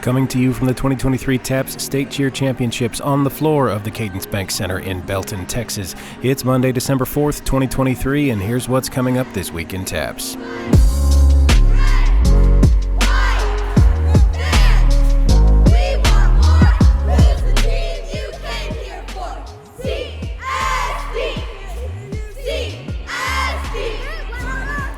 Coming to you from the 2023 TAPPS State Cheer Championships on the floor of the Cadence Bank Center in Belton, Texas. It's Monday, December 4th, 2023, and here's what's coming up this week in TAPPS.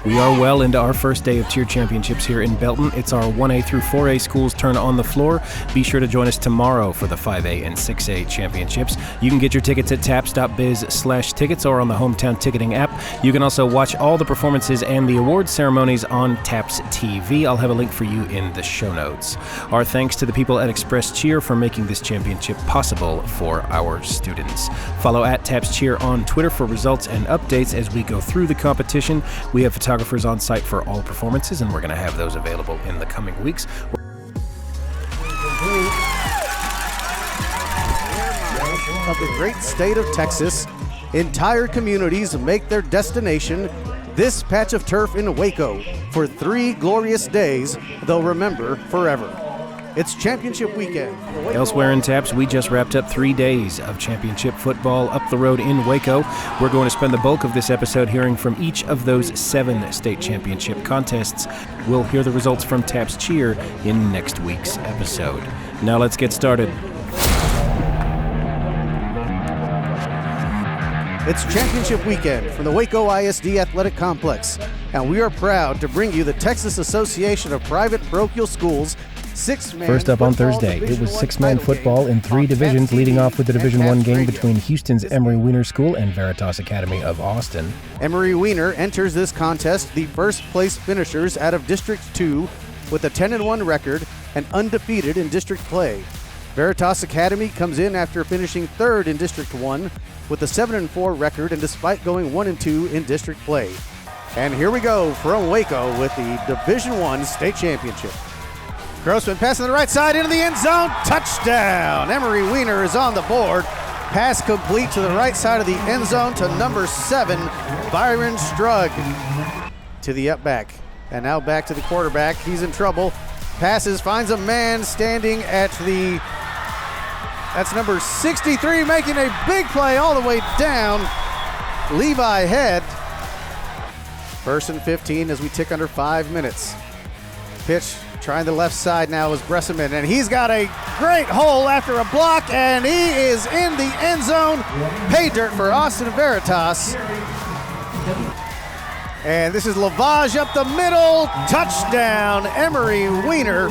We are well into our first day of cheer championships here in Belton. It's our 1A through 4A schools' turn on the floor. Be sure to join us tomorrow for the 5A and 6A championships. You can get your tickets at tapps.biz/tickets or on the Hometown Ticketing app. You can also watch all the performances and the awards ceremonies on TAPPS TV. I'll have a link for you in the show notes. Our thanks to the people at Express Cheer for making this championship possible for our students. Follow at TAPPS Cheer on Twitter for results and updates as we go through the competition. We have photographers on site for all performances, and we're going to have those available in the coming weeks. Of the great state of Texas, entire communities make their destination this patch of turf in Waco for 3 glorious days they'll remember forever. It's championship weekend. Elsewhere in TAPPS, we just wrapped up 3 days of championship football up the road in Waco. We're going to spend the bulk of this episode hearing from each of those 7 state championship contests. We'll hear the results from TAPPS Cheer in next week's episode. Now let's get started. It's championship weekend from the Waco ISD Athletic Complex, and we are proud to bring you the Texas Association of Private Parochial Schools First up on Thursday, it was 6-man football in 3 divisions, leading off with the Division I game between Houston's Emory Weiner School and Veritas Academy of Austin. Emory Weiner enters this contest the first-place finishers out of District 2 with a 10-1 record and undefeated in district play. Veritas Academy comes in after finishing 3rd in District 1 with a 7-4 record and despite going 1-2 in district play. And here we go from Waco with the Division I state championship. Grossman passing to the right side into the end zone. Touchdown! Emory Weiner is on the board. Pass complete to the right side of the end zone to number 7, Byron Strug. To the up back. And now back to the quarterback. He's in trouble. Passes, finds a man standing at the... That's number 63, making a big play all the way down. Levi Head. 1st and 15 as we tick under 5 minutes. Pitch. Trying the left side now is Bresseman, and he's got a great hole after a block, and he is in the end zone. Pay dirt for Austin Veritas. And this is Lavage up the middle. Touchdown, Emory Weiner.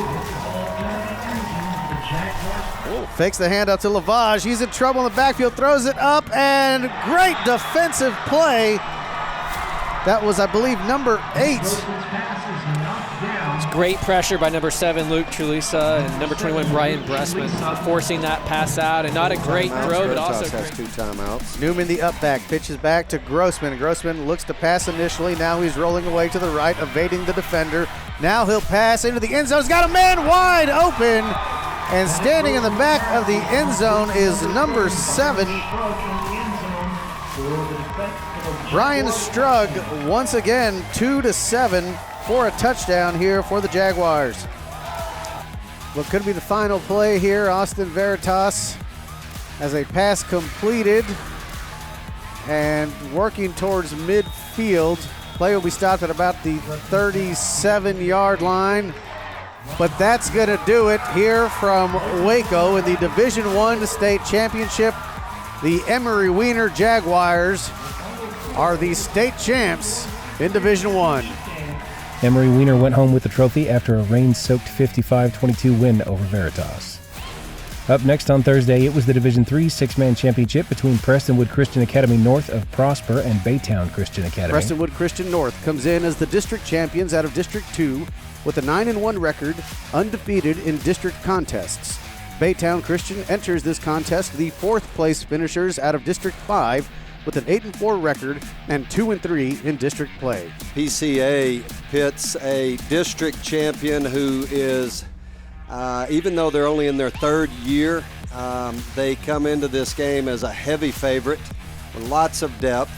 Fakes the handout to Lavage. He's in trouble in the backfield, throws it up, and great defensive play. That was, I believe, number 8. Great pressure by number 7, Luke Trulisa, and number 21, Brian Bressman, forcing that pass out, and not a great throw, but also has 2 timeouts. Newman, the up back, pitches back to Grossman. Grossman looks to pass initially. Now he's rolling away to the right, evading the defender. Now he'll pass into the end zone. He's got a man wide open, and standing in the back of the end zone is number 7, Brian Strug. Once again, 2-7. For a touchdown here for the Jaguars. What could be the final play here, Austin Veritas as a pass completed and working towards midfield. Play will be stopped at about the 37-yard line. But that's going to do it here from Waco in the Division I state championship. The Emory Weiner Jaguars are the state champs in Division I. Emory Weiner went home with the trophy after a rain-soaked 55-22 win over Veritas. Up next on Thursday, it was the Division III 6-man championship between Prestonwood Christian Academy North of Prosper and Baytown Christian Academy. Prestonwood Christian North comes in as the district champions out of District 2 with a 9-1 record, undefeated in district contests. Baytown Christian enters this contest the 4th-place finishers out of District 5 with an 8-4 record and 2-3 in district play. PCA pits a district champion who is, even though they're only in their 3rd year, they come into this game as a heavy favorite with lots of depth.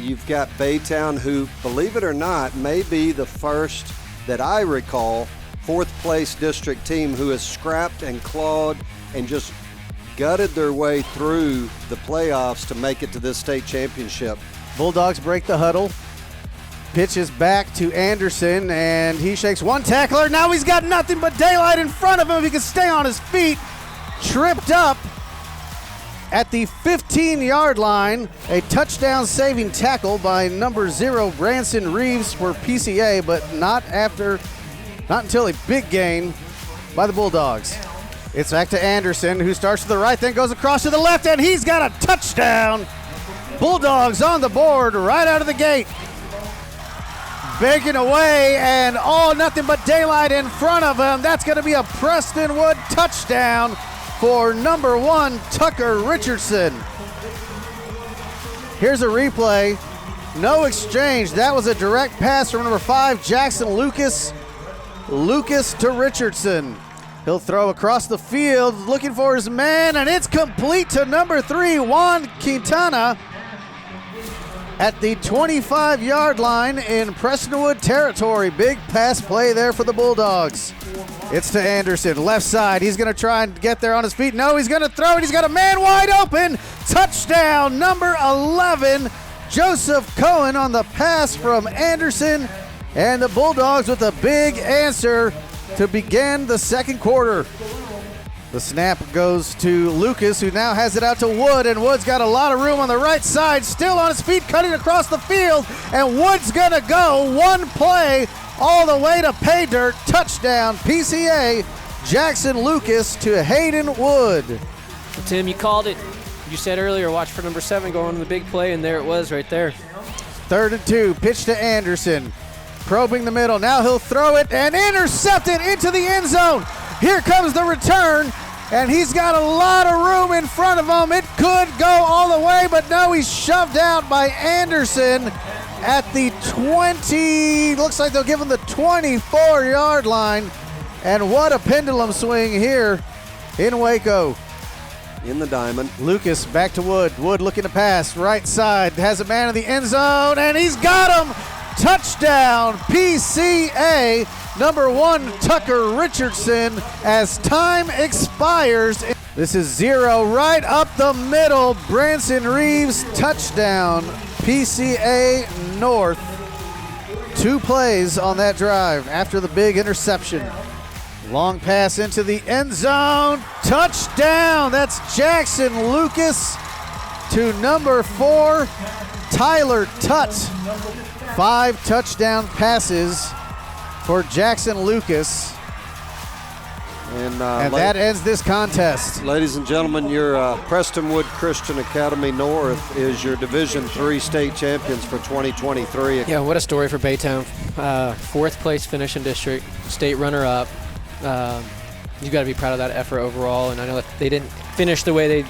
You've got Baytown, who, believe it or not, may be the first that I recall fourth place district team who has scrapped and clawed and just gutted their way through the playoffs to make it to this state championship. Bulldogs break the huddle. Pitches back to Anderson, and he shakes one tackler. Now he's got nothing but daylight in front of him. He can stay on his feet. Tripped up at the 15-yard line. A touchdown-saving tackle by number 0, Branson Reeves for PCA, but not until a big gain by the Bulldogs. It's back to Anderson, who starts to the right, then goes across to the left, and he's got a touchdown. Bulldogs on the board right out of the gate. Banking away, and nothing but daylight in front of him. That's going to be a Preston Wood touchdown for number 1, Tucker Richardson. Here's a replay. No exchange. That was a direct pass from number 5, Jackson Lucas. Lucas to Richardson. He'll throw across the field, looking for his man, and it's complete to number 3, Juan Quintana, at the 25-yard line in Prestonwood territory. Big pass play there for the Bulldogs. It's to Anderson, left side. He's going to try and get there on his feet. No, he's going to throw it. He's got a man wide open. Touchdown, number 11, Joseph Cohen on the pass from Anderson. And the Bulldogs with a big answer to begin the second quarter. The snap goes to Lucas, who now has it out to Wood, and Wood's got a lot of room on the right side, still on his feet, cutting across the field, and Wood's gonna go one play all the way to pay dirt. Touchdown, PCA, Jackson Lucas to Hayden Wood. Tim, you called it. You said earlier, watch for number 7 going on the big play, and there it was right there. 3rd and 2, pitch to Anderson. Probing the middle, now he'll throw it and intercept it into the end zone. Here comes the return, and he's got a lot of room in front of him. It could go all the way, but no, he's shoved out by Anderson at the 20. Looks like they'll give him the 24-yard line. And what a pendulum swing here in Waco. In the diamond. Lucas back to Wood. Wood looking to pass. Right side, has a man in the end zone, and he's got him. Touchdown, PCA. Number 1, Tucker Richardson, as time expires. This is 0 right up the middle. Branson Reeves, touchdown, PCA North. 2 plays on that drive after the big interception. Long pass into the end zone. Touchdown. That's Jackson Lucas to number 4, Tyler Tutt. 5 touchdown passes for Jackson Lucas. And that ends this contest. Ladies and gentlemen, your Prestonwood Christian Academy North is your Division III state champions for 2023. Yeah, what a story for Baytown. 4th place finish in district, state runner-up. You've got to be proud of that effort overall, and I know that they didn't finish the way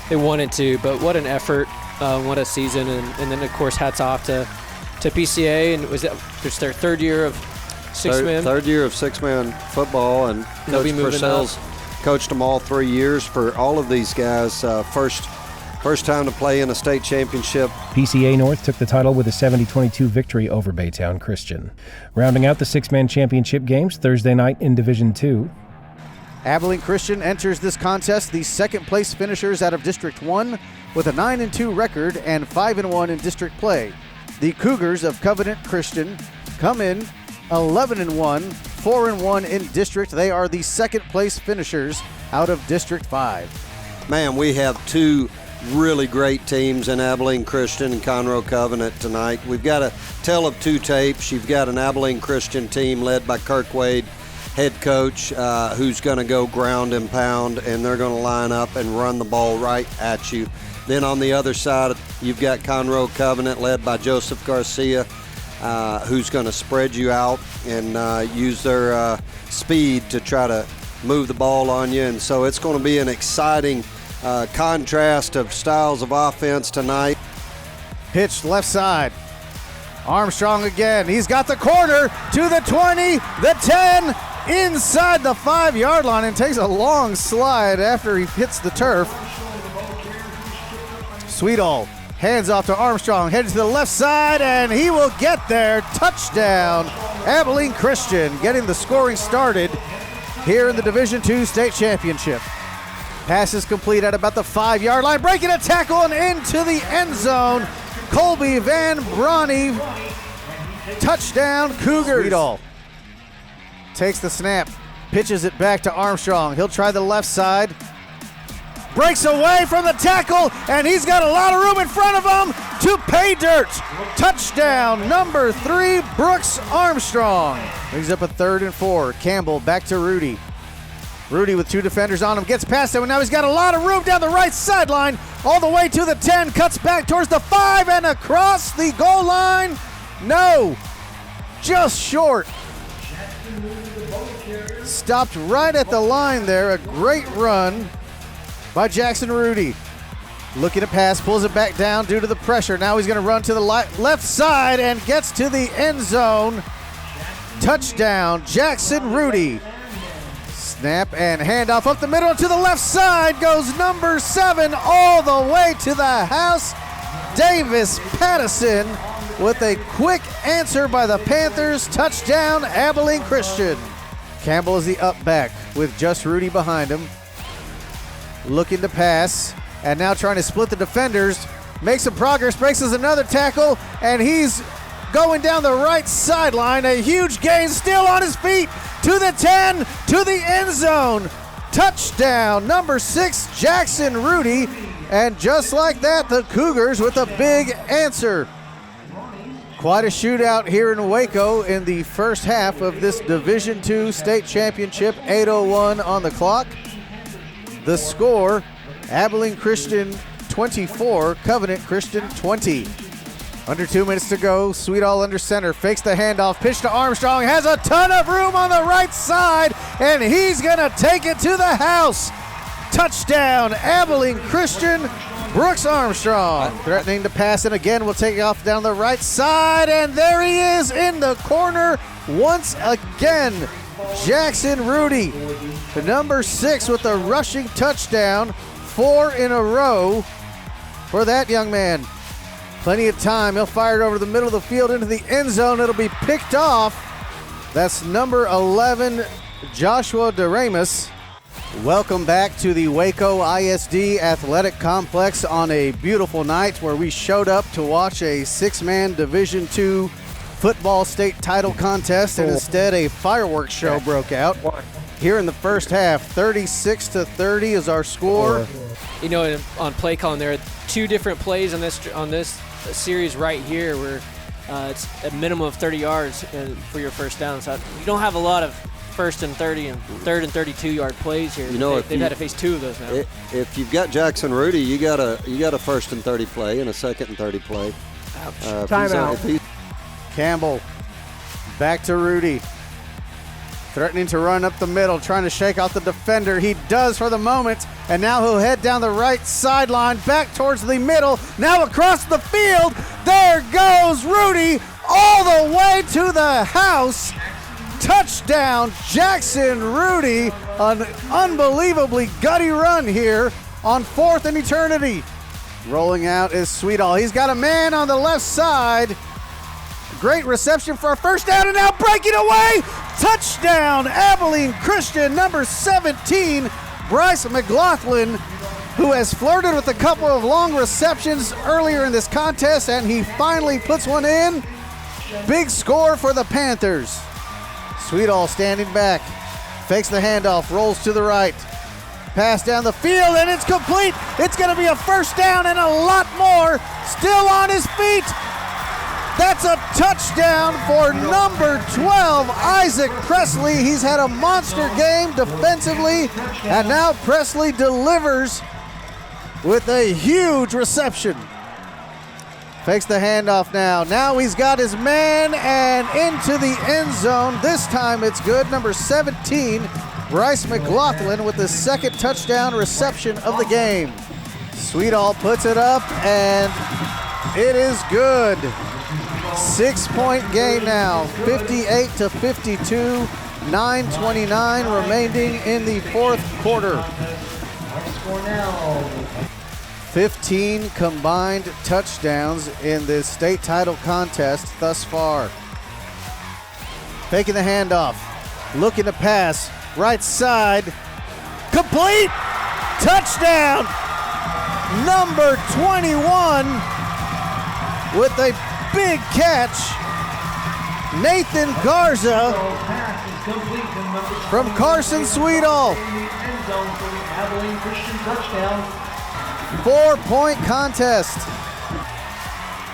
they wanted to, but what an effort, what a season, and then, of course, hats off to PCA, and it's their 3rd year of six-man. Third year of six-man football, and Coach Purcell's coached them all 3 years. For all of these guys, first time to play in a state championship. PCA North took the title with a 70-22 victory over Baytown Christian. Rounding out the 6-man championship games Thursday night in Division II. Abilene Christian enters this contest, the 2nd place finishers out of District 1 with a 9-2 record and 5-1 in district play. The Cougars of Covenant Christian come in 11-1, 4-1 in district. They are the 2nd place finishers out of District 5. Man, we have 2 really great teams in Abilene Christian and Conroe Covenant tonight. We've got a tale of 2 tapes. You've got an Abilene Christian team led by Kirk Wade, head coach, who's going to go ground and pound, and they're going to line up and run the ball right at you. Then on the other side, you've got Conroe Covenant led by Joseph Garcia, who's going to spread you out and use their speed to try to move the ball on you. And so it's going to be an exciting contrast of styles of offense tonight. Pitch left side. Armstrong again. He's got the corner to the 20, the 10, inside the 5-yard line, and takes a long slide after he hits the turf. Sweetall hands off to Armstrong, heading to the left side, and he will get there. Touchdown, Abilene Christian getting the scoring started here in the Division II state championship. Pass is complete at about the 5-yard line, breaking a tackle and into the end zone. Colby Van Bronny, touchdown Cougars. Sweetall takes the snap, pitches it back to Armstrong. He'll try the left side. Breaks away from the tackle, and he's got a lot of room in front of him to pay dirt. Touchdown, number 3, Brooks Armstrong. Brings up a 3rd and 4. Campbell back to Rudy. Rudy with 2 defenders on him, gets past him, and now he's got a lot of room down the right sideline, all the way to the 10, cuts back towards the 5, and across the goal line. No, just short. Stopped right at the line there. A great run by Jackson Rudy. Looking to pass, pulls it back down due to the pressure. Now he's going to run to the left side and gets to the end zone. Touchdown, Jackson Rudy. Snap and handoff up the middle to the left side goes number 7 all the way to the house. Davis Pattison with a quick answer by the Panthers. Touchdown, Abilene Christian. Campbell is the up back with just Rudy behind him. Looking to pass, and now trying to split the defenders. Makes some progress, breaks us another tackle, and he's going down the right sideline. A huge gain, still on his feet, to the 10, to the end zone. Touchdown, number 6, Jackson Rudy. And just like that, the Cougars with a big answer. Quite a shootout here in Waco in the first half of this Division II state championship. 8:01 on the clock. The score, Abilene Christian 24, Covenant Christian 20. Under 2 minutes to go. Sweetall under center, fakes the handoff, pitch to Armstrong, has a ton of room on the right side, and he's gonna take it to the house. Touchdown, Abilene Christian, Brooks Armstrong. Threatening to pass it again, will take it off down the right side, and there he is in the corner once again. Jackson Rudy, the number 6 with a rushing touchdown, 4 in a row for that young man. Plenty of time. He'll fire it over the middle of the field into the end zone. It'll be picked off. That's number 11, Joshua DeRamus. Welcome back to the Waco ISD Athletic Complex on a beautiful night where we showed up to watch a 6-man Division II football state title contest, and instead a fireworks show broke out. Here in the first half, 36-30 is our score. You know, on play calling, there are 2 different plays on this series right here where it's a minimum of 30 yards for your first down. So you don't have a lot of 1st and 30 and 3rd and 32-yard plays here. You know, they've had to face 2 of those now. If you've got Jackson Rudy, you got a 1st and 30 play and a 2nd and 30 play. Timeout. Campbell back to Rudy. Threatening to run up the middle, trying to shake off the defender. He does for the moment, and now he'll head down the right sideline, back towards the middle, now across the field. There goes Rudy all the way to the house. Touchdown, Jackson Rudy. An unbelievably gutty run here on 4th and eternity. Rolling out is Sweetall. He's got a man on the left side. Great reception for a first down, and now breaking away. Touchdown, Abilene Christian, number 17, Bryce McLaughlin, who has flirted with a couple of long receptions earlier in this contest, and he finally puts one in. Big score for the Panthers. Sweetall standing back, fakes the handoff, rolls to the right. Pass down the field, and it's complete. It's going to be a first down and a lot more. Still on his feet. That's a touchdown for number 12, Isaac Presley. He's had a monster game defensively, and now Presley delivers with a huge reception. Fakes the handoff now. Now he's got his man and into the end zone. This time it's good. Number 17, Bryce McLaughlin with the 2nd touchdown reception of the game. Sweetall puts it up, and it is good. 6-point game now, 58-52, 9:29 remaining in the 4th quarter. 15 combined touchdowns in this state title contest thus far. faking the handoff, looking to pass, right side, complete, touchdown, number 21 with a big catch, Nathan Garza from Carson Sweetall. 4-point contest.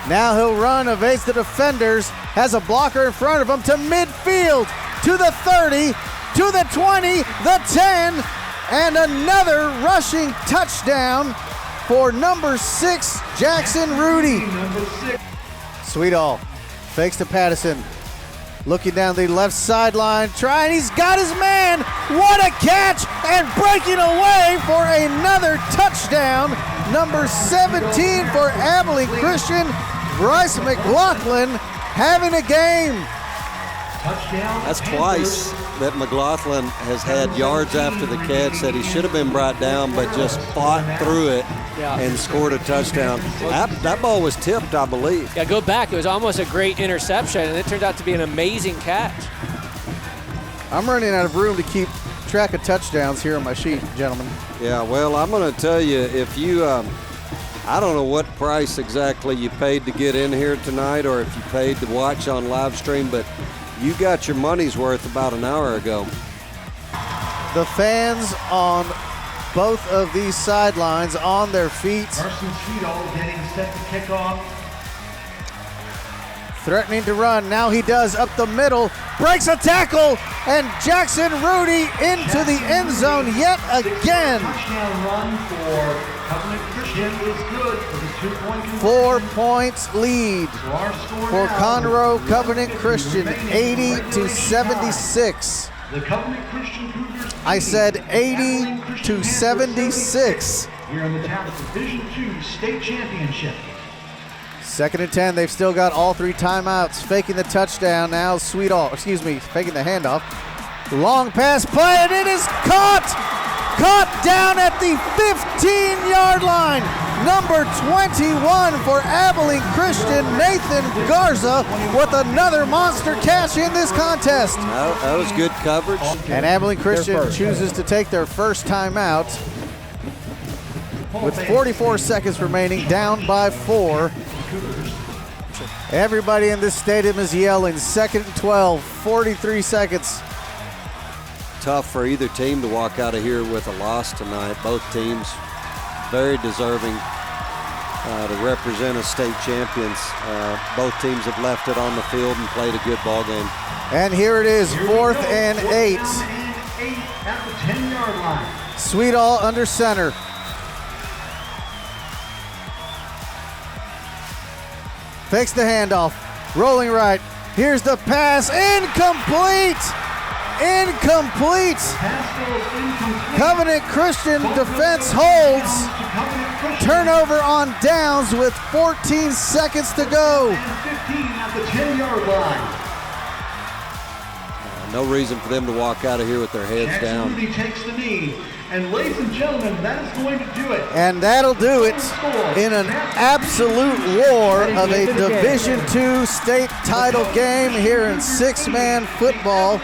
Now he'll run, evades the defenders, has a blocker in front of him to midfield, to the 30, to the 20, the 10, and another rushing touchdown for number 6, Jackson Rudy. Sweetall fakes to Patterson, looking down the left sideline, trying, he's got his man, what a catch, and breaking away for another touchdown, number 17 for Abilene Christian, Bryce McLaughlin having a game. That's twice that McLaughlin has had yards after the catch that he should have been brought down, but just fought through it and scored a touchdown. That ball was tipped, I believe. Yeah, go back. It was almost a great interception, and it turned out to be an amazing catch. I'm running out of room to keep track of touchdowns here on my sheet, gentlemen. Yeah, well, I'm going to tell you, if you, I don't know what price exactly you paid to get in here tonight or if you paid to watch on live stream, but you got your money's worth about an hour ago. The fans on both of these sidelines on their feet. Carson Sweetall getting set to kick off. Threatening to run, now he does, up the middle, breaks a tackle, and Jackson Rudy into the end zone yet again. Touchdown run for Covenant Christian is good for the 2-point conversion. 4 points lead So our score for now Conroe is Covenant Christian, remaining 80 to regulation 76. time. The Covenant Christian Cougars I said lead 80 Abilene Christian to Panthers 76. Here in the TAPPS Division II State Championship. 2nd and 10, they've still got all 3 timeouts. Faking the touchdown now, faking the handoff. Long pass play, and it is caught! Caught down at the 15-yard line. Number 21 for Abilene Christian, Nathan Garza, with another monster catch in this contest. That was good coverage. And Abilene Christian chooses to take their first timeout with 44 seconds remaining, down by 4. Everybody in this stadium is yelling, 2nd and 12, 43 seconds. Tough for either team to walk out of here with a loss tonight. Both teams very deserving to represent as state champions. Both teams have left it on the field and played a good ball game. And here it is, 4th and 8. 4th and 8 at the 10-yard line. Sweetall under center. Fakes the handoff, rolling right. Here's the pass, incomplete! Incomplete! Covenant Christian defense holds. Turnover on downs with 14 seconds to go. 15 at the 10-yard line. No reason for them to walk out of here with their heads Jackson down. Rudy takes the knee. And ladies and gentlemen, that is going to do it. And that'll do it in an absolute war of a Division II state title game here in 6-man football.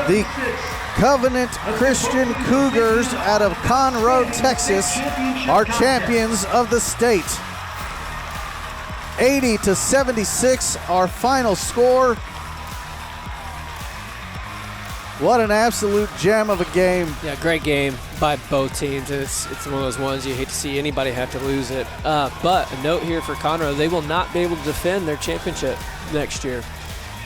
The Covenant Christian Cougars out of Conroe, Texas, are champions of the state. 80 to 76, our final score. What an absolute gem of a game. Yeah, great game by both teams. It's one of those ones you hate to see anybody have to lose it. But a note here for Conroe, they will not be able to defend their championship next year,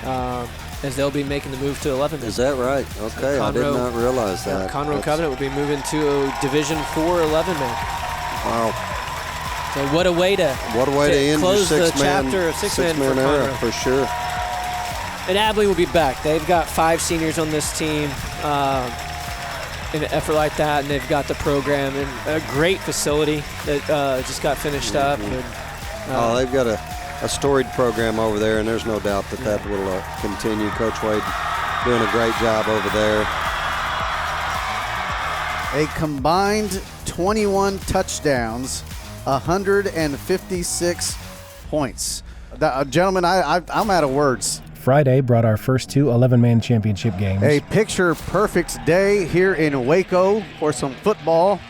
as they'll be making the move to 11. Is that right? Okay, I did not realize that. Conroe Covenant will be moving to a Division IV 11-man. Wow. So what a way to end close your the chapter of six-man for era, Conroe. for sure. And Abilene will be back. They've got 5 seniors on this team in an effort like that, and they've got the program and a great facility that just got finished up. And, they've got a storied program over there, and there's no doubt that will continue. Coach Wade doing a great job over there. A combined 21 touchdowns, 156 points. Gentlemen, I'm out of words. Friday brought our first two 11-man championship games. A picture-perfect day here in Waco for some football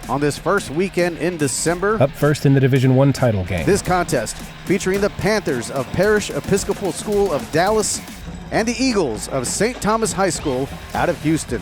on this first weekend in December. Up first in the Division I title game. This contest featuring the Panthers of Parish Episcopal School of Dallas and the Eagles of St. Thomas High School out of Houston.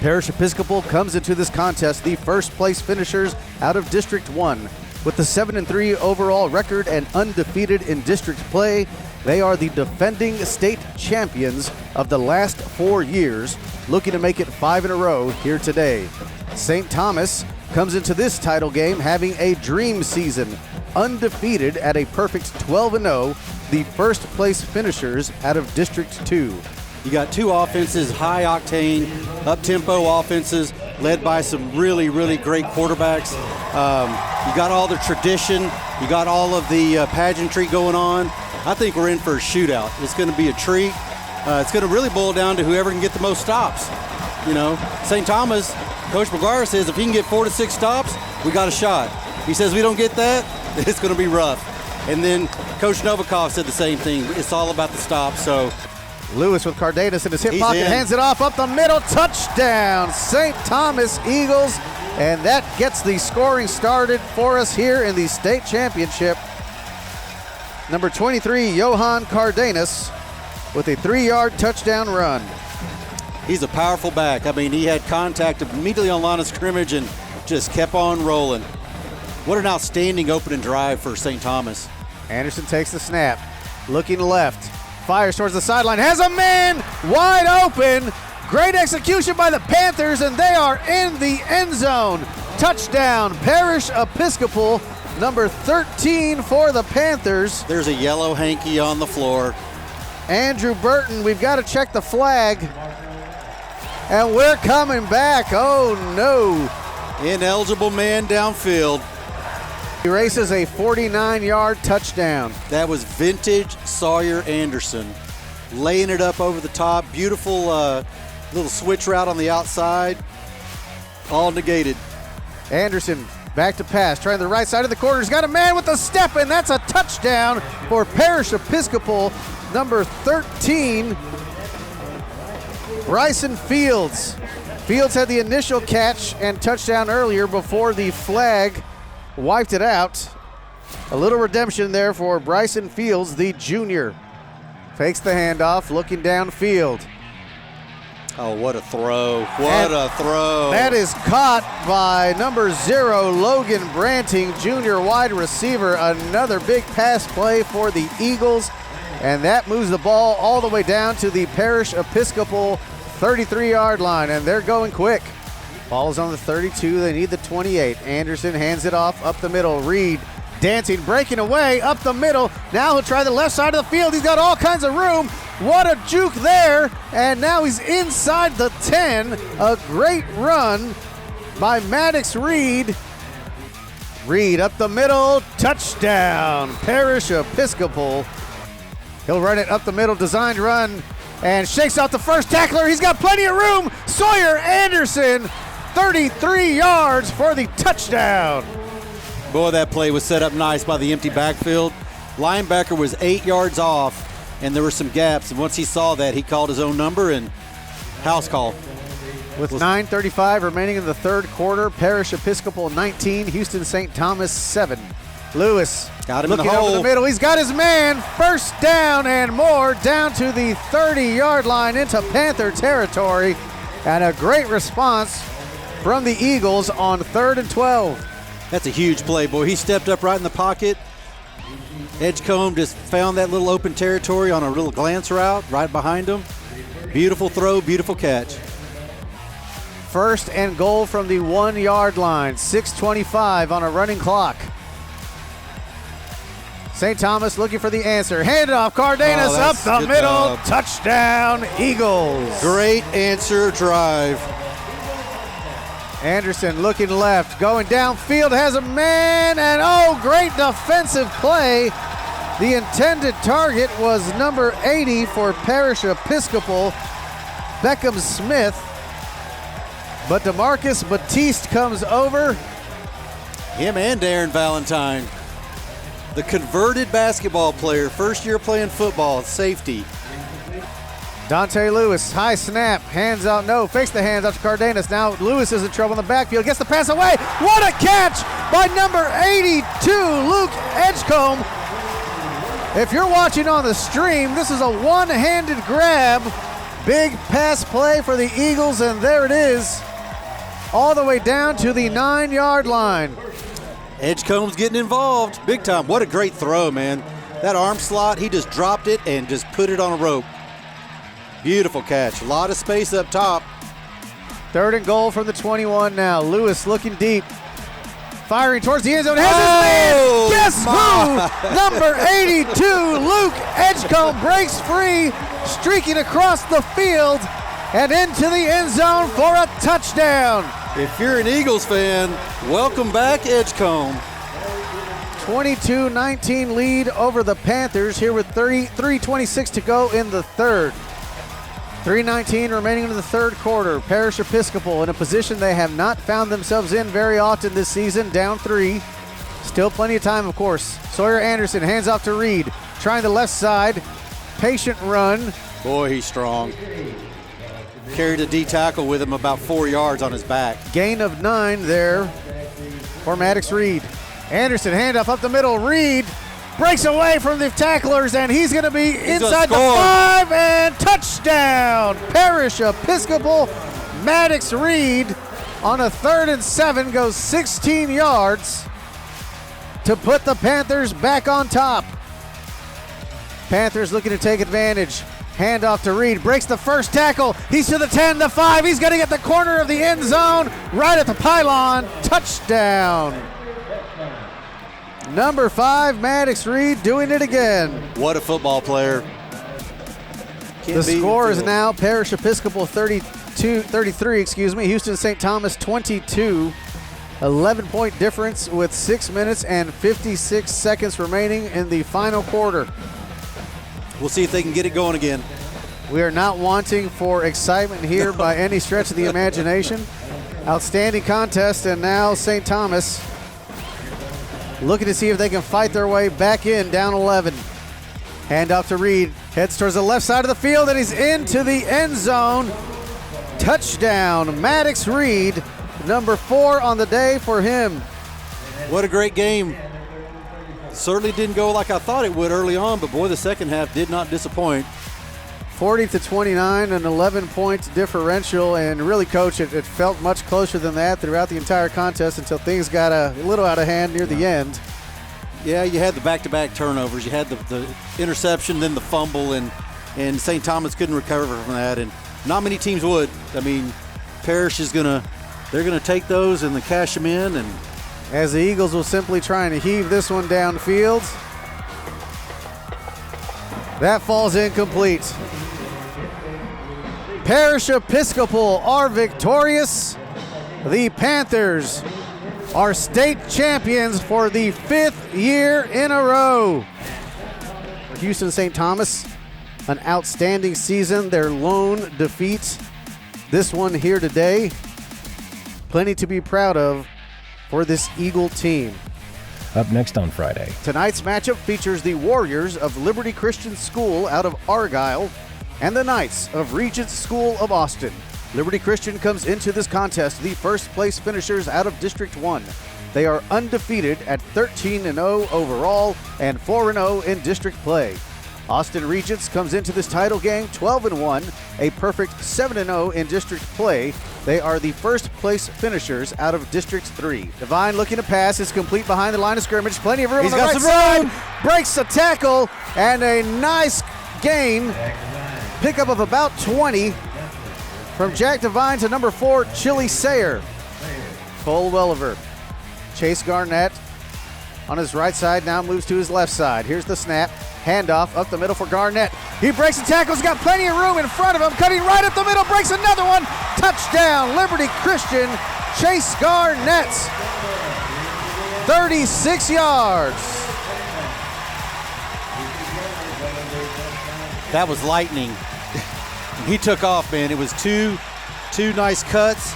Parish Episcopal comes into this contest the first-place finishers out of District 1. With the 7-3 overall record and undefeated in district play, they are the defending state champions of the last 4 years, looking to make it 5 in a row here today. St. Thomas comes into this title game having a dream season, undefeated at a perfect 12-0, the first-place finishers out of District 2. You got two offenses, high-octane, up-tempo offenses, led by some really, really great quarterbacks. You got all the tradition. You got all of the pageantry going on. I think we're in for a shootout. It's going to be a treat. It's going to really boil down to whoever can get the most stops. You know, St. Thomas, Coach McGuire says if he can get 4 to 6 stops, we got a shot. He says we don't get that, it's going to be rough. And then Coach Novikov said the same thing. It's all about the stops. So Lewis with Cardenas in his hip He's pocket, in. hands it off up the middle, touchdown, St. Thomas Eagles, and that gets the scoring started for us here in the state championship. Number 23, Johan Cardenas, with a 3-yard touchdown run. he's a powerful back. I mean, he had contact immediately on line of scrimmage and just kept on rolling. What an outstanding opening drive for St. Thomas. Anderson takes the snap, looking left, fires towards the sideline, has a man wide open. Great execution by the Panthers, and they are in the end zone. Touchdown, Parish Episcopal, number 13 for the Panthers. There's a yellow hanky on the floor. Andrew Burton, we've got to check the flag. And we're coming back. Oh, no. Ineligible man downfield. He races a 49-yard touchdown. That was vintage Sawyer Anderson. Laying it up over the top. Beautiful little switch route on the outside. All negated. Anderson back to pass, trying the right side of the corner. He's got a man with a step, and that's a touchdown for Parish Episcopal, number 13, Bryson Fields. Fields had the initial catch and touchdown earlier before the flag wiped it out. A little redemption there for Bryson Fields, the junior. Fakes the handoff, looking downfield. Oh, what a throw. What a throw. That is caught by number 0, Logan Branting, junior wide receiver. Another big pass play for the Eagles. And that moves the ball all the way down to the Parish Episcopal 33-yard line. And they're going quick. Ball's on the 32. They need the 28. Anderson hands it off up the middle. Reed dancing, breaking away up the middle. Now he'll try the left side of the field. He's got all kinds of room. What a juke there. And now he's inside the 10. A great run by Maddox Reed. Reed up the middle. Touchdown. Parish Episcopal. He'll run it up the middle. Designed run. And shakes out the first tackler. He's got plenty of room. Sawyer Anderson, 33 yards for the touchdown. Boy, that play was set up nice by the empty backfield. Linebacker was 8 yards off, and there were some gaps. And once he saw that, he called his own number and house call. With 9:35 remaining in the third quarter, Parish Episcopal 19, Houston St. Thomas 7. Lewis Got him in the looking over hole. the middle. He's got his man. First down and more down to the 30-yard line into Panther territory. And a great response from the Eagles on 3rd and 12. That's a huge play, boy. He stepped up right in the pocket. Edgecombe just found that little open territory on a little glance route right behind him. Beautiful throw, beautiful catch. First and goal from the 1-yard line. 6:25 on a running clock. St. Thomas looking for the answer. Hand it off. Cardenas Oh, up that's the good middle. job. Touchdown, Eagles. Great answer drive. Anderson looking left. Going downfield. Has a man. And oh, great defensive play. The intended target was number 80 for Parish Episcopal, Beckham Smith. But DeMarcus Batiste comes over. Him and Darren Valentine. The converted basketball player, first year playing football, safety. Dante Lewis, high snap, hands out, no, fakes the hands out to Cardenas. Now Lewis is in trouble in the backfield, gets the pass away. What a catch by number 82, Luke Edgecombe. If you're watching on the stream, this is a one-handed grab. Big pass play for the Eagles, and there it is, all the way down to the 9-yard line. Edgecombe's getting involved big time. What a great throw, man. That arm slot, he just dropped it and just put it on a rope. Beautiful catch. A lot of space up top. 3rd and goal from the 21 now. Lewis looking deep. Firing towards the end zone. Has his man. Guess who? Number 82, Luke Edgecombe breaks free, streaking across the field and into the end zone for a touchdown. If you're an Eagles fan, welcome back, Edgecombe. 22-19 lead over the Panthers here with 3:26 to go in the third. 3:19 remaining in the third quarter. Parish Episcopal in a position they have not found themselves in very often this season, down 3. Still plenty of time, of course. Sawyer Anderson hands off to Reed, trying the left side. Patient run. Boy, he's strong. Carried a D tackle with him about 4 yards on his back. Gain of 9 there for Maddox Reed. Anderson handoff up the middle. Reed breaks away from the tacklers, and he's going to be inside the 5, and touchdown! Parish Episcopal. Maddox Reed on a 3rd and 7 goes 16 yards to put the Panthers back on top. Panthers looking to take advantage. Handoff to Reed, breaks the first tackle. He's to the 10, the 5. He's going to get the corner of the end zone, right at the pylon. Touchdown. Number 5, Maddox Reed doing it again. What a football player. The score is now Parish Episcopal 33, Houston St. Thomas 22. 11-point difference with 6 minutes and 56 seconds remaining in the final quarter. We'll see if they can get it going again. We are not wanting for excitement here by any stretch of the imagination. Outstanding contest, and now St. Thomas looking to see if they can fight their way back in, down 11. Handoff to Reed, heads towards the left side of the field, and he's into the end zone. Touchdown, Maddox Reed, number 4 on the day for him. What a great game. Certainly didn't go like I thought it would early on, but boy, the second half did not disappoint. 40-29, an 11-point differential, and really, Coach, it felt much closer than that throughout the entire contest until things got a little out of hand near the end. Yeah, you had the back-to-back turnovers. You had the interception, then the fumble, and St. Thomas couldn't recover from that, and not many teams would. I mean, Parish is they're gonna take those and cash them in, and as the Eagles will simply trying to heave this one downfield. That falls incomplete. Parish Episcopal are victorious. The Panthers are state champions for the 5th year in a row. Houston St. Thomas, an outstanding season. Their lone defeat, this one here today. Plenty to be proud of for this Eagle team. Up next on Friday. Tonight's matchup features the Warriors of Liberty Christian School out of Argyle and the Knights of Regents School of Austin. Liberty Christian comes into this contest the first place finishers out of District 1. They are undefeated at 13-0 overall and 4-0 in district play. Austin Regents comes into this title game 12-1, a perfect 7-0 in district play. They are the first place finishers out of District 3. Devine looking to pass, is complete behind the line of scrimmage. Plenty of room on the right side. Breaks a tackle and a nice gain. Pickup of about 20 from Jack Devine to number 4, Chili Sayer. Cole Welliver. Chase Garnett on his right side now moves to his left side. Here's the snap. Handoff up the middle for Garnett. He breaks the tackles, got plenty of room in front of him, cutting right up the middle, breaks another one. Touchdown, Liberty Christian, Chase Garnett. 36 yards. that was lightning. He took off, man. It was two nice cuts,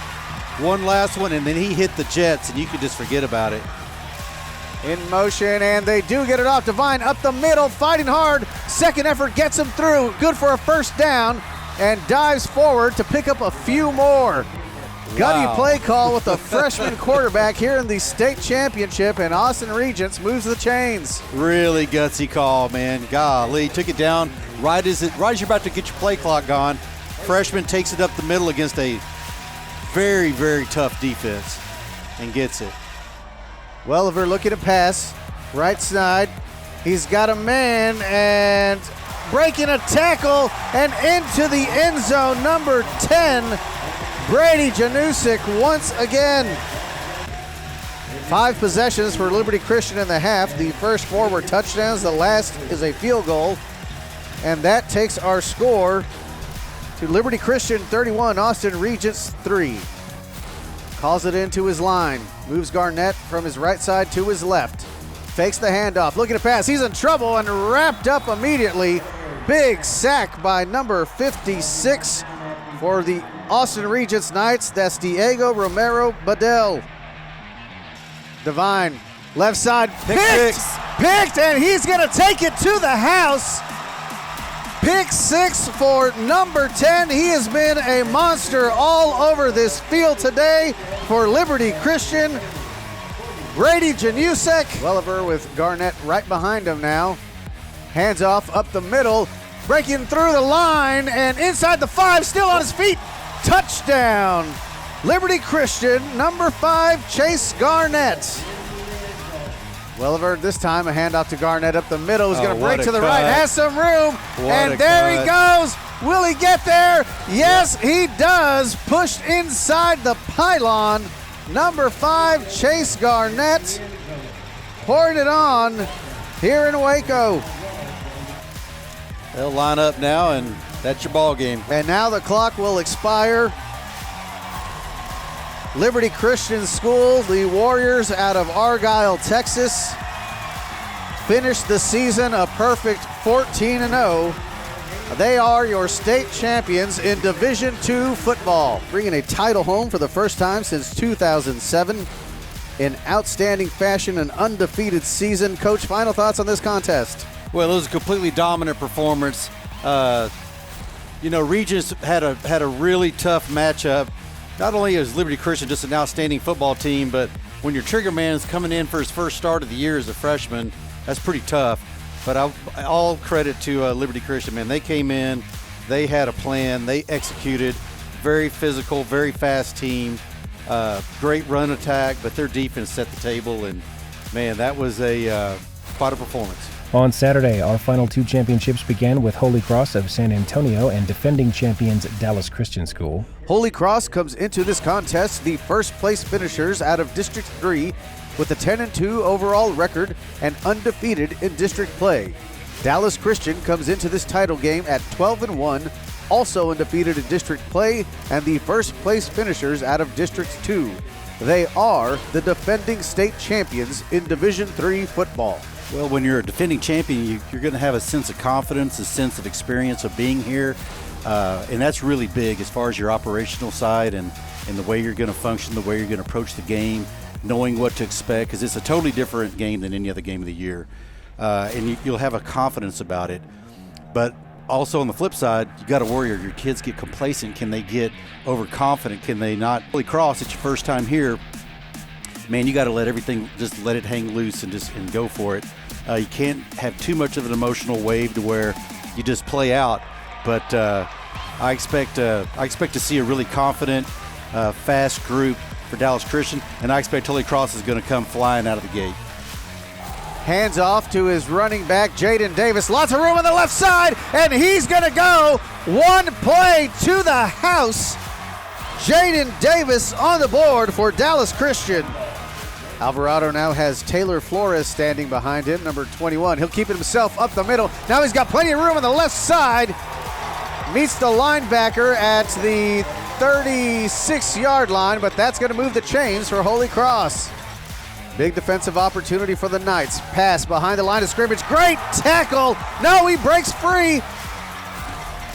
one last one, and then he hit the jets, and you could just forget about it. in motion, and they do get it off. Devine up the middle, fighting hard. Second effort gets him through. Good for a first down, and dives forward to pick up a few more. Gutty play call with the freshman quarterback here in the state championship, and Austin Regents moves the chains. Really gutsy call, man. Golly, took it down right as you're about to get your play clock gone. Freshman takes it up the middle against a very, very tough defense and gets it. Welliver looking to pass, right side. He's got a man and breaking a tackle and into the end zone, number 10, Brady Janusik once again. 5 possessions for Liberty Christian in the half. The first 4 were touchdowns. The last is a field goal. And that takes our score to Liberty Christian 31, Austin Regents 3. Calls it into his line. Moves Garnett from his right side to his left. Fakes the handoff. Looking to pass. He's in trouble and wrapped up immediately. Big sack by number 56 for the Austin Regents Knights. That's Diego Romero Badell. Devine, left side, picked, and he's going to take it to the house. Pick 6 for number 10. He has been a monster all over this field today for Liberty Christian. Brady Janusek. Welliver with Garnett right behind him now. Hands off up the middle, breaking through the line and inside the 5, still on his feet. Touchdown. Liberty Christian, number 5, Chase Garnett. Welliver this time, a handoff to Garnett up the middle. He's going to break to the right, has some room, and there he goes. Will he get there? Yes, he does. Pushed inside the pylon. Number 5, Chase Garnett, poured it on here in Waco. They'll line up now, and that's your ball game. And now the clock will expire. Liberty Christian School, the Warriors out of Argyle, Texas, finished the season a perfect 14-0. They are your state champions in Division II football, bringing a title home for the first time since 2007. In outstanding fashion, an undefeated season. Coach, final thoughts on this contest? Well, it was a completely dominant performance. Regents had a really tough matchup. Not only is Liberty Christian just an outstanding football team, but when your trigger man is coming in for his first start of the year as a freshman, that's pretty tough. But all credit to Liberty Christian, man. They came in, they had a plan, they executed. Very physical, very fast team. Great run attack, but their defense set the table, and man, that was quite a performance. On Saturday, our final 2 championships began with Holy Cross of San Antonio and defending champions Dallas Christian School. Holy Cross comes into this contest the first place finishers out of District 3 with a 10-2 overall record and undefeated in district play. Dallas Christian comes into this title game at 12-1, also undefeated in district play, and the first place finishers out of District 2. They are the defending state champions in Division 3 football. Well, when you're a defending champion, you're going to have a sense of confidence, a sense of experience of being here, and that's really big as far as your operational side and the way you're going to function, the way you're going to approach the game, knowing what to expect, because it's a totally different game than any other game of the year, and you'll have a confidence about it. But also on the flip side, you got to worry, your kids get complacent. Can they get overconfident? Can they not really cross? It's your first time here. Man, you got to let everything, just let it hang loose and go for it. You can't have too much of an emotional wave to where you just play out. But I expect to see a really confident, fast group for Dallas Christian, and I expect Holy Cross is going to come flying out of the gate. Hands off to his running back, Jaden Davis. Lots of room on the left side, and he's going to go one play to the house. Jaden Davis on the board for Dallas Christian. Alvarado now has Taylor Flores standing behind him, number 21. He'll keep it himself up the middle. Now he's got plenty of room on the left side. Meets the linebacker at the 36-yard line, but that's going to move the chains for Holy Cross. Big defensive opportunity for the Knights. Pass behind the line of scrimmage. Great tackle. No, he breaks free.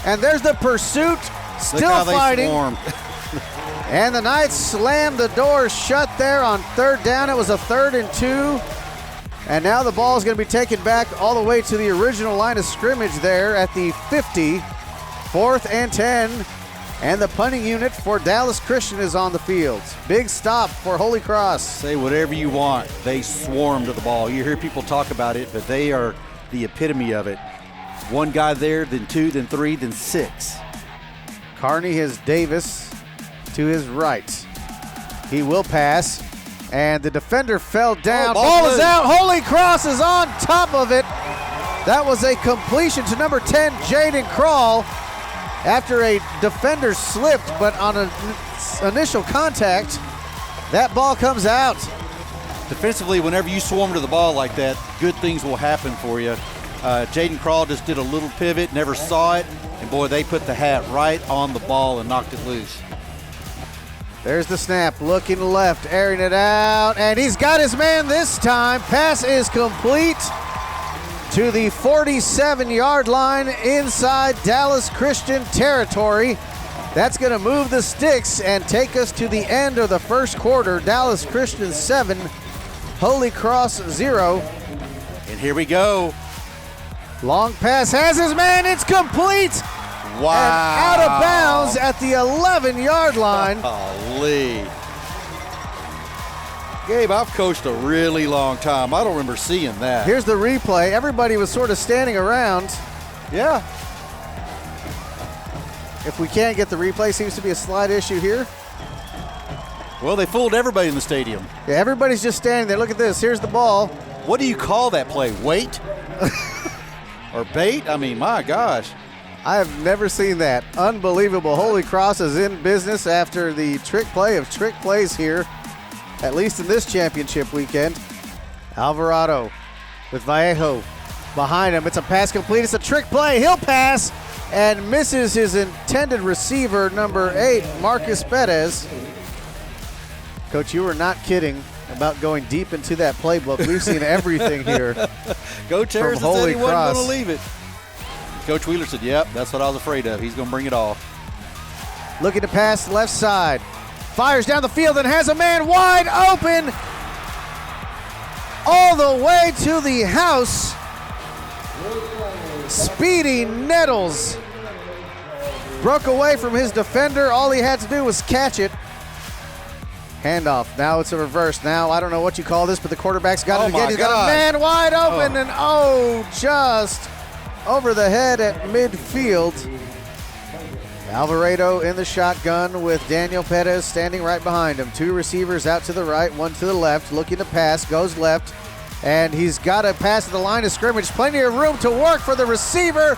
And there's the pursuit. Still fighting. And the Knights slam the door shut there on third down. It was a 3rd and 2. And now the ball is going to be taken back all the way to the original line of scrimmage there at the 50, 4th and 10. And the punting unit for Dallas Christian is on the field. Big stop for Holy Cross. Say whatever you want. They swarm to the ball. You hear people talk about it, but they are the epitome of it. One guy there, then two, then three, then six. Carney has Davis to his right. He will pass, and the defender fell down. Ball is out. Holy Cross is on top of it. That was a completion to number 10, Jaden Krall. After a defender slipped, but on an initial contact, that ball comes out. Defensively, whenever you swarm to the ball like that, good things will happen for you. Jaden Krall just did a little pivot, never saw it, and boy, they put the hat right on the ball and knocked it loose. There's the snap, looking left, airing it out, and he's got his man this time. Pass is complete to the 47-yard line inside Dallas Christian territory. That's going to move the sticks and take us to the end of the first quarter. Dallas Christian 7, Holy Cross 0. And here we go. Long pass has his man. It's complete. Wow. And out of bounds at the 11-yard line. Golly. Gabe, I've coached a really long time. I don't remember seeing that. Here's the replay. Everybody was sort of standing around. Yeah. If we can't get the replay, seems to be a slight issue here. Well, they fooled everybody in the stadium. Yeah, everybody's just standing there. Look at this. Here's the ball. What do you call that play? Wait? Or bait? I mean, my gosh. I have never seen that. Unbelievable. Holy Cross is in business after the trick play of trick plays here, at least in this championship weekend. Alvarado with Vallejo behind him. It's a pass complete. It's a trick play. He'll pass and misses his intended receiver, number 8, Marcus Perez. Coach, you were not kidding about going deep into that playbook. We've seen everything here. Coach Harris said Holy he wasn't Cross. going to leave it. Coach Wheeler said, yep, that's what I was afraid of. He's going to bring it all. Looking to pass left side. Fires down the field and has a man wide open. All the way to the house. Speedy Nettles broke away from his defender. All he had to do was catch it. Handoff. Now it's a reverse. Now I don't know what you call this, but the quarterback's got it again. He's got a man wide open, and just over the head at midfield. Alvarado in the shotgun with Daniel Perez standing right behind him. Two receivers out to the right, one to the left, looking to pass, goes left, and he's got to pass to the line of scrimmage. Plenty of room to work for the receiver,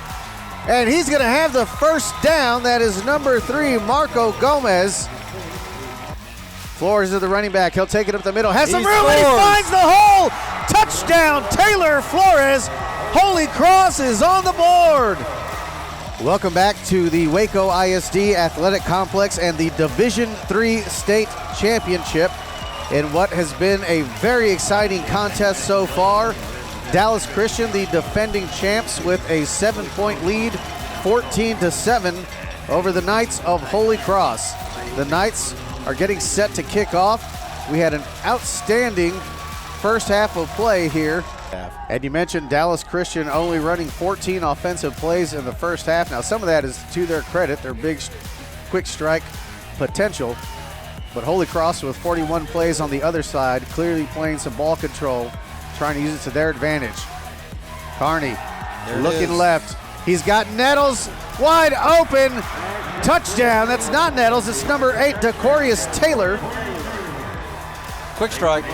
and he's going to have the first down. That is number 3, Marco Gomez. Flores is the running back. He'll take it up the middle. Has some room, and he finds the hole. Touchdown, Taylor Flores. Holy Cross is on the board. Welcome back to the Waco ISD Athletic Complex and the Division III State Championship in what has been a very exciting contest so far. Dallas Christian, the defending champs, with a 7-point lead, 14-7 over the Knights of Holy Cross. The Knights are getting set to kick off. We had an outstanding first half of play here. And you mentioned Dallas Christian only running 14 offensive plays in the first half. Now, some of that is to their credit, their big quick strike potential. But Holy Cross with 41 plays on the other side, clearly playing some ball control, trying to use it to their advantage. Carney looking left. He's got Nettles wide open. Touchdown. That's not Nettles. It's number 8, Decorius Taylor. Quick strike.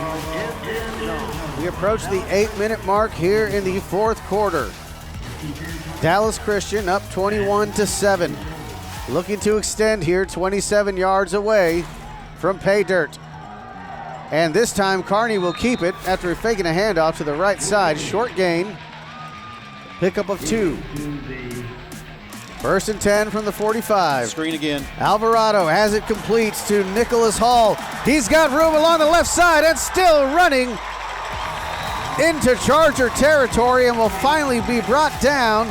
We approach the 8-minute mark here in the fourth quarter. Dallas Christian up 21-7. Looking to extend here, 27 yards away from pay dirt. And this time Carney will keep it after faking a handoff to the right side. Short gain. Pickup of 2. First and 10 from the 45. Screen again. Alvarado has it complete to Nicholas Hall. He's got room along the left side and still running into Charger territory and will finally be brought down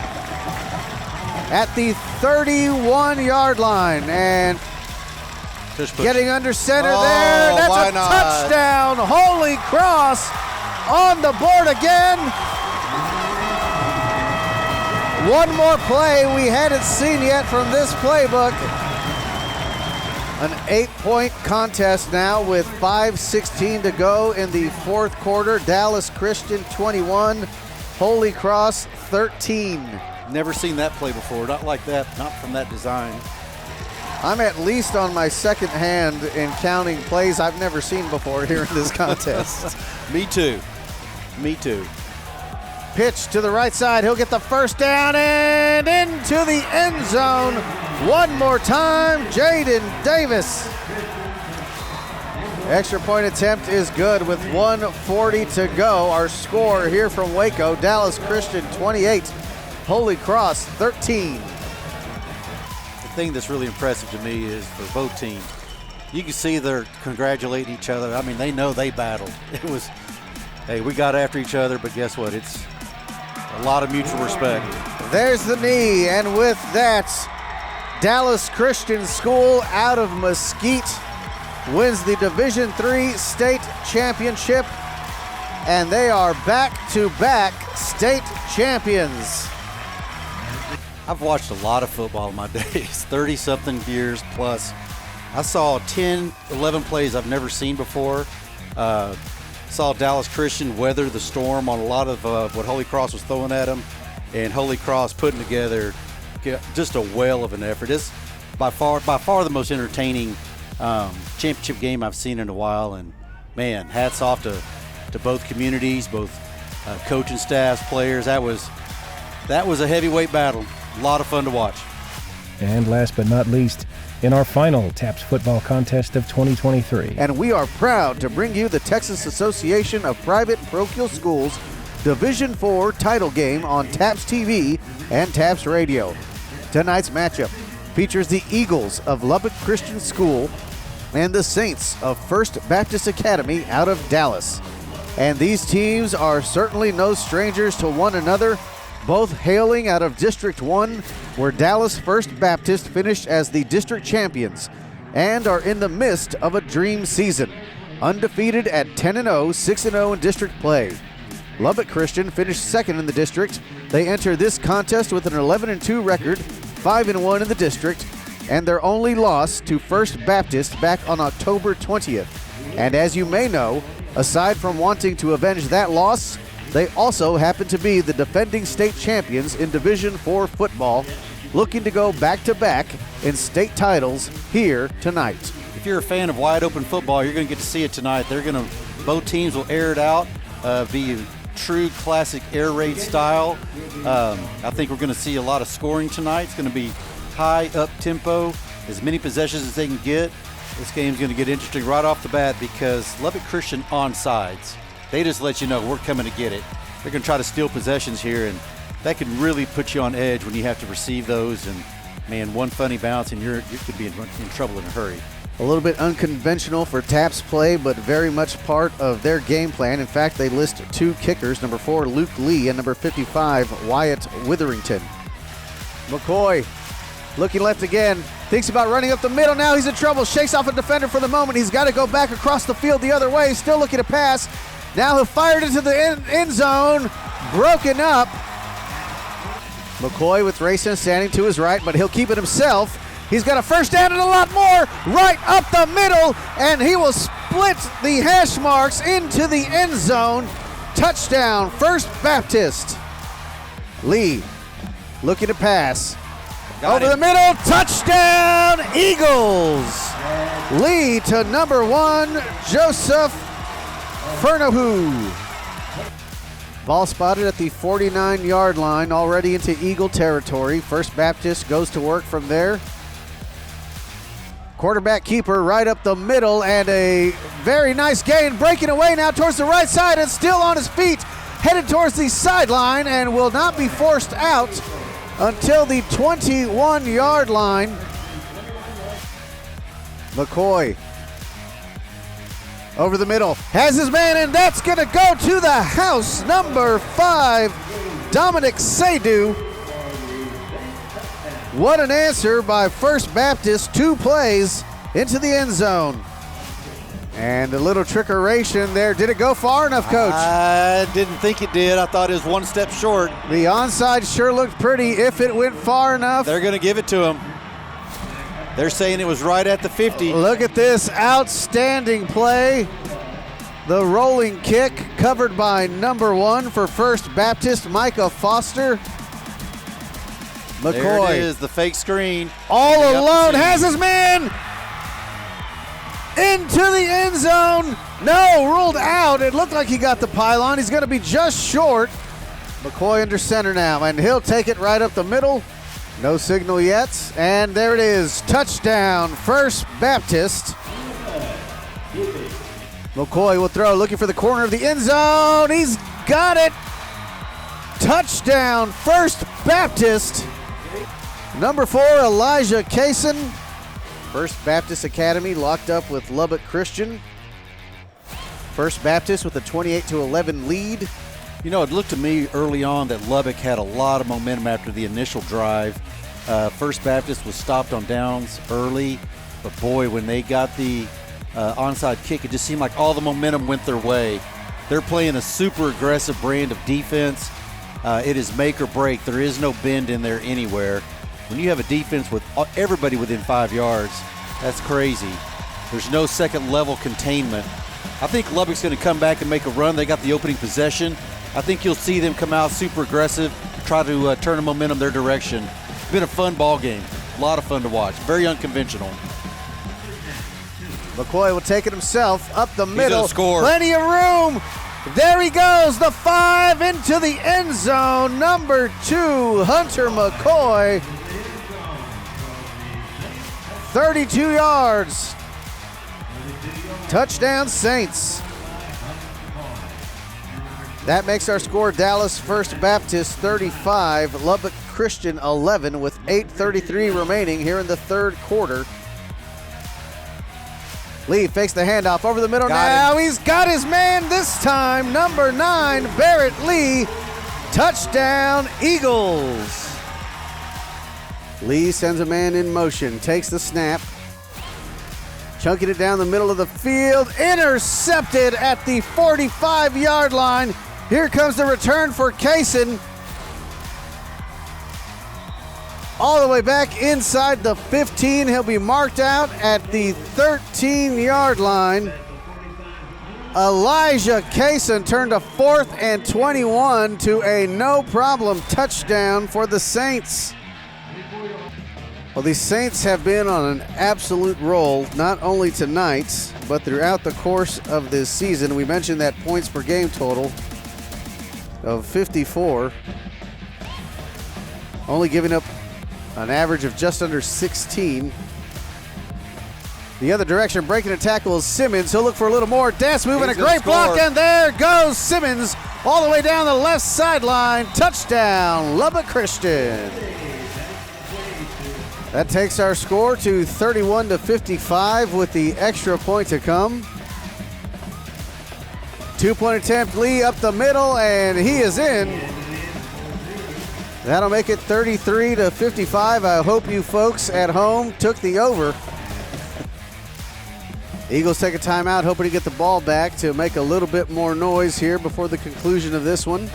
at the 31-yard line. And getting under center there. That's a touchdown. Holy Cross on the board again. One more play we hadn't seen yet from this playbook. An 8-point contest now with 5:16 to go in the fourth quarter. Dallas Christian 21, Holy Cross 13. Never seen that play before, not like that, not from that design. I'm at least on my second hand in counting plays I've never seen before here in this contest. Me too. Me too. Pitch to the right side. He'll get the first down and into the end zone. One more time, Jaden Davis. Extra point attempt is good with 1:40 to go. Our score here from Waco, Dallas Christian 28, Holy Cross 13. The thing that's really impressive to me is for both teams, you can see they're congratulating each other. I mean, they know they battled. It was, hey, we got after each other, but guess what? It's a lot of mutual respect. There's the knee, and with that, Dallas Christian School out of Mesquite wins the Division III state championship, and they are back-to-back state champions. I've watched a lot of football in my days, 30-something years plus. I saw 10, 11 plays I've never seen before. Saw Dallas Christian weather the storm on a lot of what Holy Cross was throwing at them, and Holy Cross putting together just a whale of an effort. It's by far the most entertaining championship game I've seen in a while, and man, hats off to both communities, both coaching staffs, players. That was a heavyweight battle. A lot of fun to watch. And last but not least, in our final TAPPS football contest of 2023. And we are proud to bring you the Texas Association of Private and Parochial Schools Division IV title game on TAPPS TV and TAPPS Radio. Tonight's matchup features the Eagles of Lubbock Christian School and the Saints of First Baptist Academy out of Dallas. And these teams are certainly no strangers to one another, both hailing out of District 1, where Dallas First Baptist finished as the district champions and are in the midst of a dream season, undefeated at 10-0, 6-0 in district play. Lubbock Christian finished second in the district. They enter this contest with an 11-2 record, 5-1 in the district, and their only loss to First Baptist back on October 20th. And as you may know, aside from wanting to avenge that loss, they also happen to be the defending state champions in Division IV football, looking to go back-to-back in state titles here tonight. If you're a fan of wide open football, you're going to get to see it tonight. Both teams will air it out, be a true classic air raid style. I think we're going to see a lot of scoring tonight. It's going to be high up tempo, as many possessions as they can get. This game's going to get interesting right off the bat because Lubbock Christian onsides. They just let you know we're coming to get it. They're going to try to steal possessions here, and that can really put you on edge when you have to receive those. And man, one funny bounce and you could be in trouble in a hurry. A little bit unconventional for TAPPS play, but very much part of their game plan. In fact, they list two kickers, number 4, Luke Lee, and number 55, Wyatt Witherington. McCoy looking left again, thinks about running up the middle. Now he's in trouble, shakes off a defender for the moment. He's got to go back across the field the other way, still looking to pass. Now he'll fire it into the end zone, broken up. McCoy with Rayson standing to his right, but he'll keep it himself. He's got a first down and a lot more right up the middle, and he will split the hash marks into the end zone. Touchdown, First Baptist. Lee looking to pass. Over the middle, touchdown, Eagles. Lee to number 1, Joseph Fernahu. Ball spotted at the 49-yard line, already into Eagle territory. First Baptist goes to work from there. Quarterback keeper right up the middle, and a very nice gain, breaking away now towards the right side and still on his feet, headed towards the sideline and will not be forced out until the 21-yard line. McCoy over the middle, has his man, and that's going to go to the house. Number 5, Dominic Seydu. What an answer by First Baptist, 2 plays into the end zone. And a little trickeration there. Did it go far enough, Coach? I didn't think it did. I thought it was one step short. The onside sure looked pretty if it went far enough. They're going to give it to him. They're saying it was right at the 50. Look at this outstanding play. The rolling kick covered by number 1 for First Baptist, Micah Foster. McCoy. There it is, the fake screen. All alone, has his man into the end zone. No, ruled out. It looked like he got the pylon. He's going to be just short. McCoy under center now, and he'll take it right up the middle. No signal yet, and there it is. Touchdown, First Baptist. McCoy will throw, looking for the corner of the end zone. He's got it. Touchdown, First Baptist. Number 4, Elijah Kaysen. First Baptist Academy locked up with Lubbock Christian. First Baptist with a 28-11 lead. You know, it looked to me early on that Lubbock had a lot of momentum after the initial drive. First Baptist was stopped on downs early, but boy, when they got the onside kick, it just seemed like all the momentum went their way. They're playing a super aggressive brand of defense. It is make or break. There is no bend in there anywhere. When you have a defense with everybody within 5 yards, that's crazy. There's no second level containment. I think Lubbock's going to come back and make a run. They got the opening possession. I think you'll see them come out super aggressive, try to turn the momentum their direction. It's been a fun ball game. A lot of fun to watch. Very unconventional. McCoy will take it himself up the middle. He's gonna score. Plenty of room. There he goes, the 5 into the end zone. Number 2, Hunter McCoy. 32 yards. Touchdown, Saints. That makes our score Dallas First Baptist 35, Lubbock Christian 11 with 8:33 remaining here in the third quarter. Lee fakes the handoff over the middle now. He's got his man this time. Number 9, Barrett Lee. Touchdown, Eagles. Lee sends a man in motion, takes the snap. Chunking it down the middle of the field. Intercepted at the 45-yard line. Here comes the return for Kaysen. All the way back inside the 15. He'll be marked out at the 13-yard line. Elijah Kaysen turned a 4th and 21 to a no-problem touchdown for the Saints. Well, the Saints have been on an absolute roll, not only tonight, but throughout the course of this season. We mentioned that points per game total of 54, only giving up an average of just under 16. The other direction, breaking a tackle is Simmons. He'll look for a little more. Das moving a great block, and there goes Simmons all the way down the left sideline. Touchdown, Lubbock Christian. That takes our score to 31-55 with the extra point to come. 2-point attempt, Lee up the middle, and he is in. That'll make it 33-55. I hope you folks at home took the over. Eagles take a timeout, hoping to get the ball back to make a little bit more noise here before the conclusion of this one.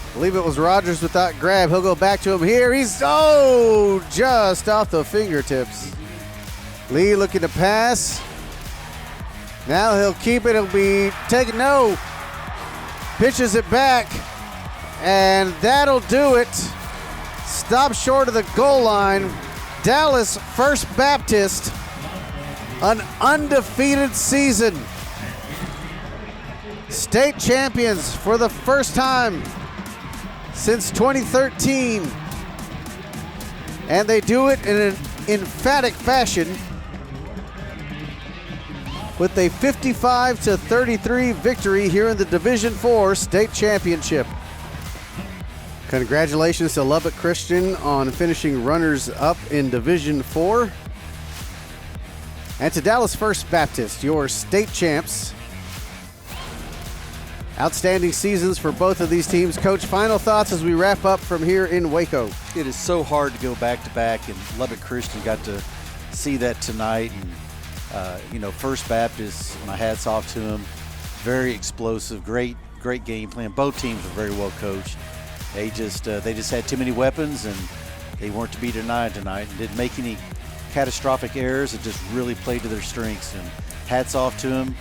I believe it was Rogers with that grab. He'll go back to him here. He's just off the fingertips. Lee looking to pass. Now he'll keep it. He'll be taking pitches it back, and that'll do it. Stop short of the goal line. Dallas First Baptist, an undefeated season. State champions for the first time since 2013, and they do it in an emphatic fashion with a 55-33 victory here in the Division IV State Championship. Congratulations to Lubbock Christian on finishing runners-up in Division IV, and to Dallas First Baptist, your state champs. Outstanding seasons for both of these teams. Coach, final thoughts as we wrap up from here in Waco. It is so hard to go back-to-back, and Lubbock Christian got to see that tonight. And First Baptist, my hat's off to them. Very explosive, great game plan. Both teams were very well coached. They just had too many weapons, and they weren't to be denied tonight, and didn't make any catastrophic errors. It just really played to their strengths, and hats off to them.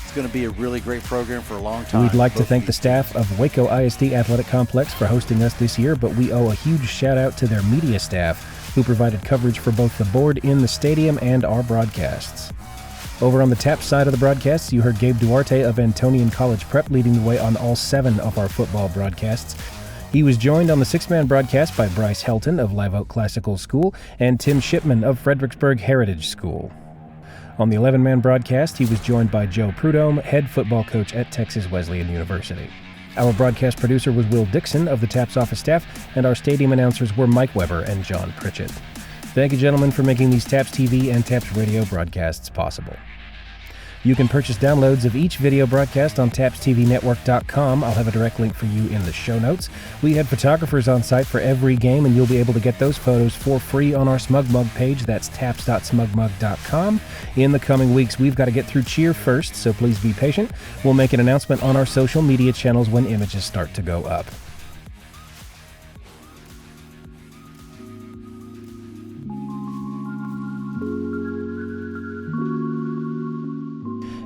It's going to be a really great program for a long time. We'd like to thank the staff of Waco ISD Athletic Complex for hosting us this year, but we owe a huge shout out to their media staff who provided coverage for both the board in the stadium and our broadcasts. Over on the TAPPS side of the broadcasts, you heard Gabe Duarte of Antonian College Prep leading the way on all 7 of our football broadcasts. He was joined on the 6-man broadcast by Bryce Helton of Live Oak Classical School and Tim Shipman of Fredericksburg Heritage School. On the 11-man broadcast, he was joined by Joe Prudhomme, head football coach at Texas Wesleyan University. Our broadcast producer was Will Dixon of the TAPPS office staff, and our stadium announcers were Mike Weber and John Pritchett. Thank you, gentlemen, for making these TAPPS TV and TAPPS radio broadcasts possible. You can purchase downloads of each video broadcast on TAPPSTVNetwork.com. I'll have a direct link for you in the show notes. We had photographers on site for every game, and you'll be able to get those photos for free on our Smug Mug page. That's tapps.smugmug.com. In the coming weeks, we've got to get through cheer first, so please be patient. We'll make an announcement on our social media channels when images start to go up.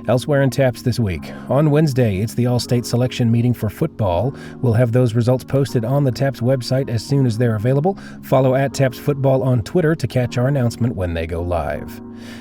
Elsewhere in TAPPS this week. On Wednesday, it's the All-State Selection meeting for football. We'll have those results posted on the TAPPS website as soon as they're available. Follow @TAPPS Football on Twitter to catch our announcement when they go live.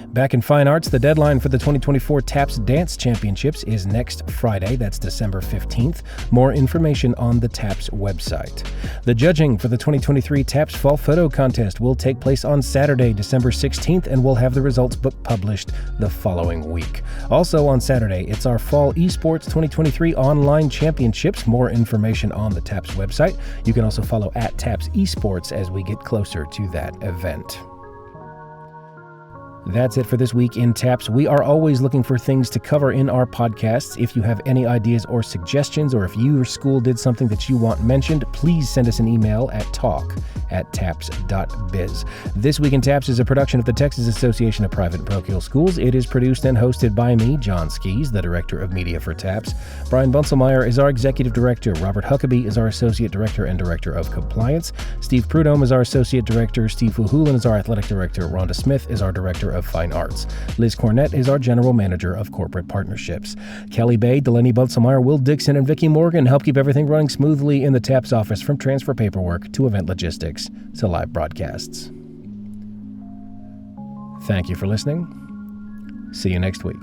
Back in fine arts, the deadline for the 2024 TAPPS Dance Championships is next Friday. That's December 15th. More information on the TAPPS website. The judging for the 2023 TAPPS Fall Photo Contest will take place on Saturday, December 16th, and we'll have the results book published the following week. Also on Saturday, it's our Fall Esports 2023 Online Championships. More information on the TAPPS website. You can also follow @TAPPS Esports as we get closer to that event. That's it for this week in TAPPS. We are always looking for things to cover in our podcasts. If you have any ideas or suggestions, or if your school did something that you want mentioned, please send us an email at talk@tapps.biz. This Week in TAPPS is a production of the Texas Association of Private and Parochial Schools. It is produced and hosted by me, John Skees, the Director of Media for TAPPS. Brian Bunselmeyer is our Executive Director. Robert Huckabee is our Associate Director and Director of Compliance. Steve Prudhomme is our Associate Director. Steve Fuhulan is our Athletic Director. Rhonda Smith is our Director of Fine Arts. Liz Cornett is our General Manager of Corporate Partnerships. Kelly Bay, Delaney Bunselmeyer, Will Dixon, and Vicki Morgan help keep everything running smoothly in the TAPPS office, from transfer paperwork to event logistics to live broadcasts. Thank you for listening. See you next week.